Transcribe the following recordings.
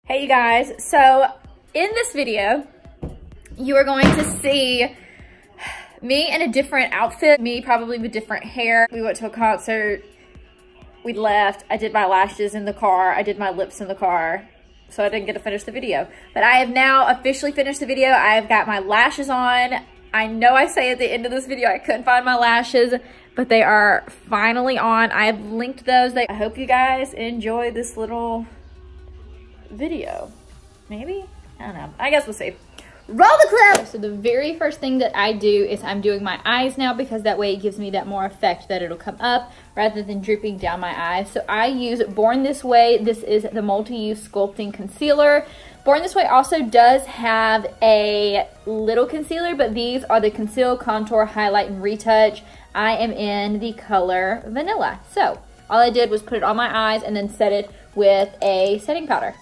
Hey you guys, so in this video, you are going to see me in a different outfit, me probably with different hair. We went to a concert, we left, I did my lashes in the car, I did my lips in the car, so I didn't get to finish the video. But I have now officially finished the video. I've got my lashes on. I know I say at the end of this video I couldn't find my lashes, but they are finally on. I have linked those. I hope you guys enjoy this little video. Maybe? I don't know. I guess we'll see. Roll the clip! So the very first thing that I do is I'm doing my eyes now, because that way it gives me that more effect that it'll come up rather than dripping down my eyes. So I use Born This Way. This is the multi-use sculpting concealer. Born This Way also does have a little concealer, but these are the conceal, contour, highlight, and retouch. I am in the color Vanilla. So all I did was put it on my eyes and then set it with a setting powder.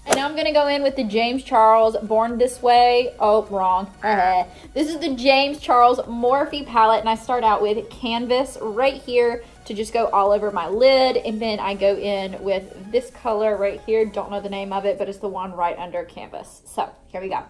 And now I'm gonna go in with the James Charles Born This Way. Oh, wrong. This is the James Charles Morphe palette, and I start out with Canvas right here to just go all over my lid. And then I go in with this color right here. Don't know the name of it, but it's the one right under Canvas. So here we go.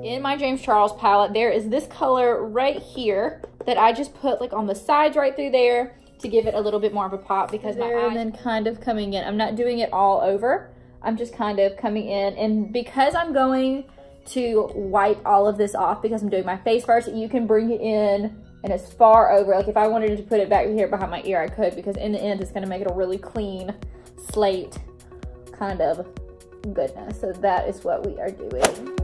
In my James Charles palette, there is this color right here that I just put like on the sides right through there to give it a little bit more of a pop, because my eyes, and then kind of coming in. I'm not doing it all over. I'm just kind of coming in, and because I'm going to wipe all of this off because I'm doing my face first, you can bring it in and as far over. Like if I wanted to put it back here behind my ear, I could, because in the end it's going to make it a really clean slate kind of goodness. So that is what we are doing.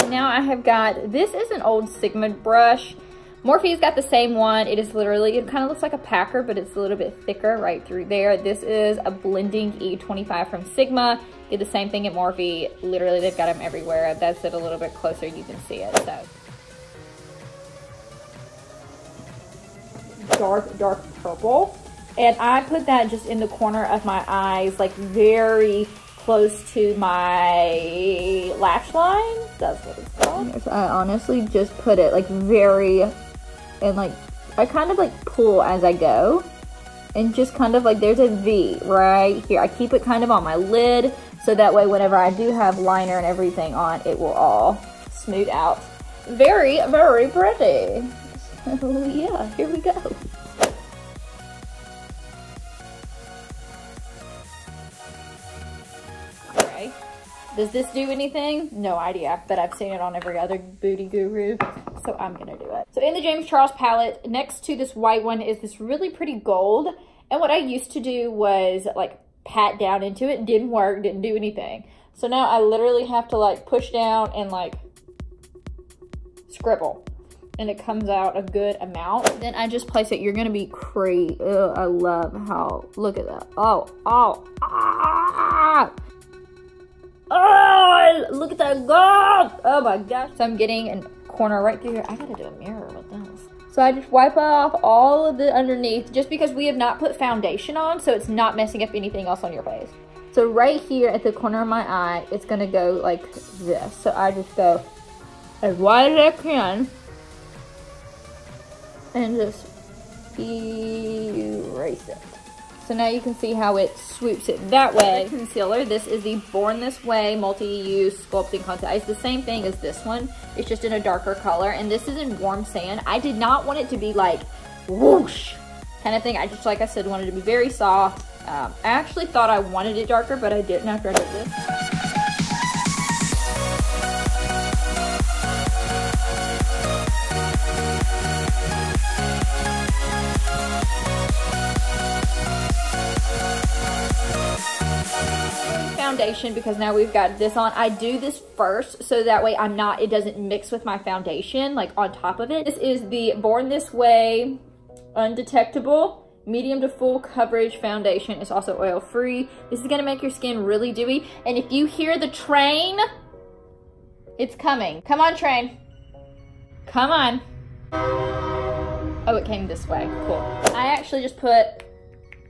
Now I have got, this is an old Sigma brush. Morphe's got the same one. It is literally, it kind of looks like a packer, but it's a little bit thicker right through there. This is a blending E25 from Sigma. Did the same thing at Morphe. Literally, they've got them everywhere. That's it a little bit closer, you can see it. So dark purple. And I put that just in the corner of my eyes, like very close to my lash line. That's what it's called. I honestly just put it like very, and like I kind of like pull as I go, and just kind of like there's a V right here. I keep it kind of on my lid, so that way whenever I do have liner and everything on, it will all smooth out. Very, very pretty. So yeah, here we go. Does this do anything? No idea, but I've seen it on every other beauty guru, so I'm gonna do it. So in the James Charles palette, next to this white one is this really pretty gold. And what I used to do was like pat down into it. Didn't work, didn't do anything. So now I literally have to like push down and like scribble, and it comes out a good amount. Then I just place it. You're gonna be crazy. Ugh, I love how, look at that. Oh, look at that gold! Oh my gosh. So I'm getting a corner right through here. I gotta do a mirror with this. So I just wipe off all of the underneath, just because we have not put foundation on, so it's not messing up anything else on your face. So right here at the corner of my eye, it's gonna go like this. So I just go as wide as I can and just erase it. So now you can see how it swoops it that way. Concealer, this is the Born This Way multi-use sculpting concealer. It's the same thing as this one. It's just in a darker color, and this is in Warm Sand. I did not want it to be like whoosh kind of thing. I just, like I said, wanted it to be very soft. I actually thought I wanted it darker, but I didn't after I did this. Foundation, because now we've got this on. I do this first so that way it doesn't mix with my foundation like on top of it. This is the Born This Way Undetectable Medium to Full Coverage Foundation. It's also oil free. This is gonna make your skin really dewy. And if you hear the train, it's coming. Come on, train. Come on. Oh, it came this way. Cool. I actually just put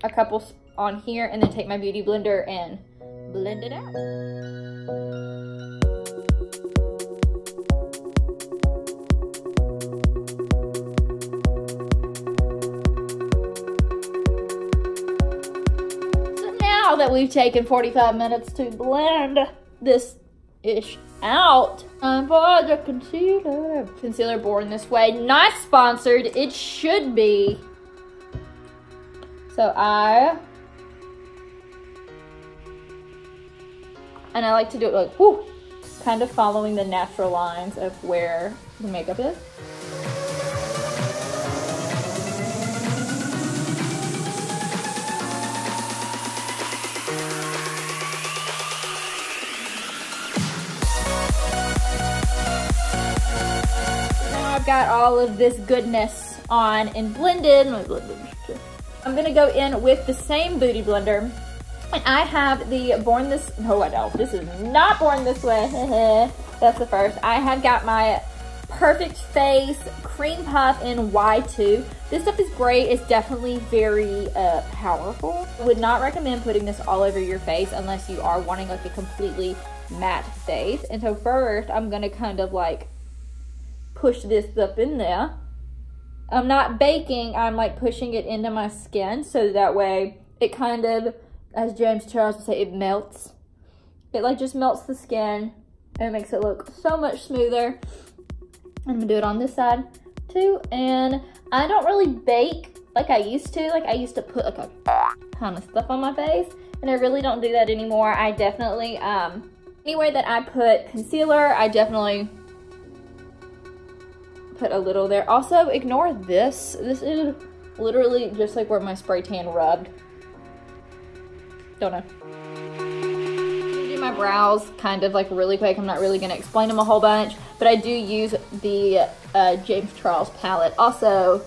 a couple on here and then take my beauty blender and blend it out. we've taken 45 minutes to blend this ish out. Time for the concealer. Concealer born this way. Not sponsored. It should be. So I like to do it like, whoo, kind of following the natural lines of where the makeup is. Now I've got all of this goodness on and blended. I'm gonna go in with the same Booty Blender. And I have the Born This, no I don't, this is not Born This Way, that's the first. I have got my Perfect Face Cream Puff in Y2. This stuff is great, it's definitely very powerful. I would not recommend putting this all over your face unless you are wanting like a completely matte face. And so first, I'm gonna kind of like push this up in there. I'm not baking, I'm like pushing it into my skin so that way it kind of, as James Charles would say, it melts. It like just melts the skin and it makes it look so much smoother. I'm gonna do it on this side too. And I don't really bake like I used to. Like I used to put like a ton of stuff on my face and I really don't do that anymore. I definitely, anywhere that I put concealer, I definitely put a little there. Also, ignore this. This is literally just like where my spray tan rubbed. Don't know. I'm gonna do my brows kind of like really quick. I'm not really gonna explain them a whole bunch, but I do use the James Charles palette also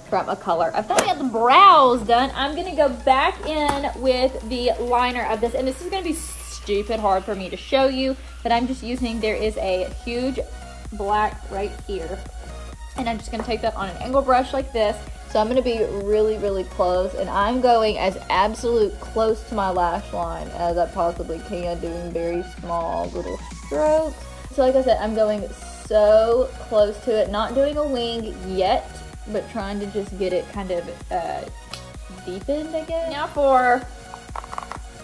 from a color. I've finally got the brows done. I'm gonna go back in with the liner of this, and this is gonna be stupid hard for me to show you, but I'm just using, there is a huge black right here, and I'm just gonna take that on an angle brush like this. So I'm gonna be really, really close, and I'm going as absolute close to my lash line as I possibly can, doing very small little strokes. So like I said, I'm going so close to it, not doing a wing yet, but trying to just get it kind of deepened, I guess. Now for,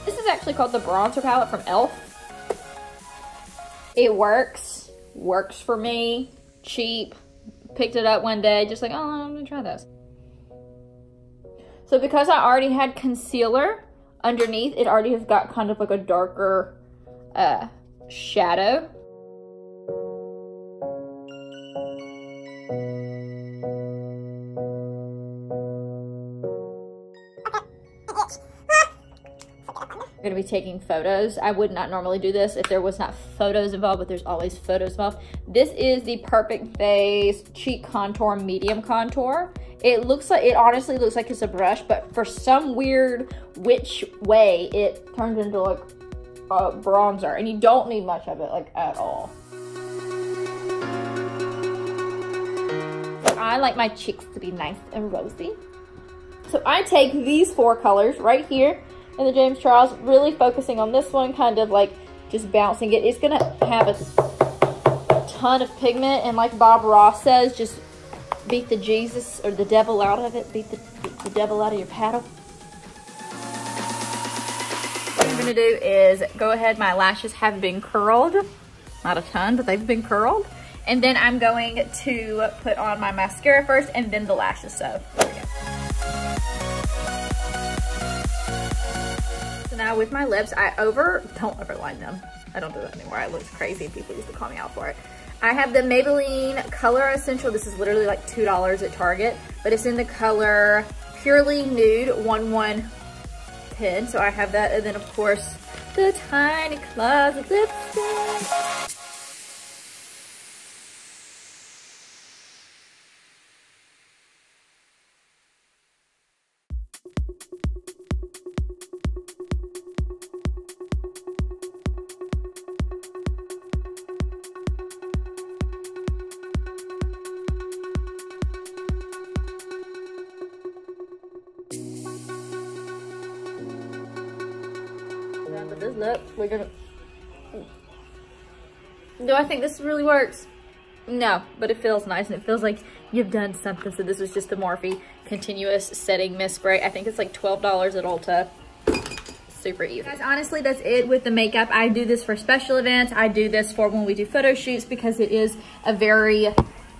this is actually called the bronzer palette from e.l.f. It works for me, cheap. Picked it up one day, just like, oh, I'm gonna try this. So because I already had concealer underneath, it already has got kind of like a darker shadow. I'm gonna be taking photos. I would not normally do this if there was not photos involved, but there's always photos involved. This is the Perfect Face Cheek Contour Medium Contour. It looks like, it honestly looks like it's a brush, but for some weird which way, it turns into like a bronzer, and you don't need much of it, like at all. I like my cheeks to be nice and rosy. So I take these four colors right here in the James Charles, really focusing on this one, kind of like just bouncing it. It's gonna have a ton of pigment, and like Bob Ross says, just beat the Jesus or the devil out of it. Beat the devil out of your paddle. What I'm gonna do is go ahead, my lashes have been curled. Not a ton, but they've been curled. And then I'm going to put on my mascara first and then the lashes. So there we go. So now with my lips, don't overline them. I don't do that anymore. It looks crazy. People used to call me out for it. I have the Maybelline Color Essential. This is literally like $2 at Target, but it's in the color Purely Nude 1110. So I have that, and then of course the Tiny Closet lipstick. With this look, we're gonna. Do I think this really works? No, but it feels nice and it feels like you've done something. So this is just the Morphe Continuous Setting Mist Spray. I think it's like $12 at Ulta. super easy. Guys, honestly, that's it with the makeup. I do this for special events. I do this for when we do photo shoots because it is a very,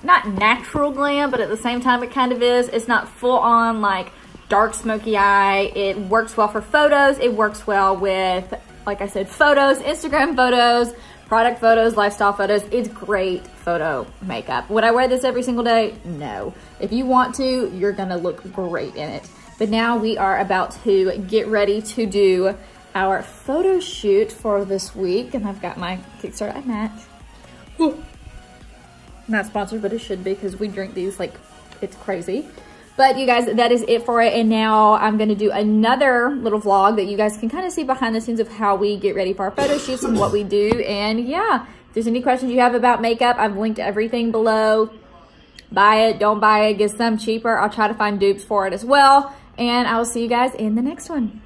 not natural glam, but at the same time it kind of is. It's not full on like dark smoky eye. It works well for photos. It works well with, like I said, photos, Instagram photos, product photos, lifestyle photos. It's great photo makeup. Would I wear this every single day? No. If you want to, you're gonna look great in it. But now we are about to get ready to do our photo shoot for this week. And I've got my Kickstart Eye Match. Not sponsored, but it should be because we drink these like it's crazy. But you guys, that is it for it. And now I'm gonna do another little vlog that you guys can kind of see behind the scenes of how we get ready for our photo shoots and what we do. And yeah, if there's any questions you have about makeup, I've linked everything below. Buy it, don't buy it, get some cheaper. I'll try to find dupes for it as well. And I will see you guys in the next one.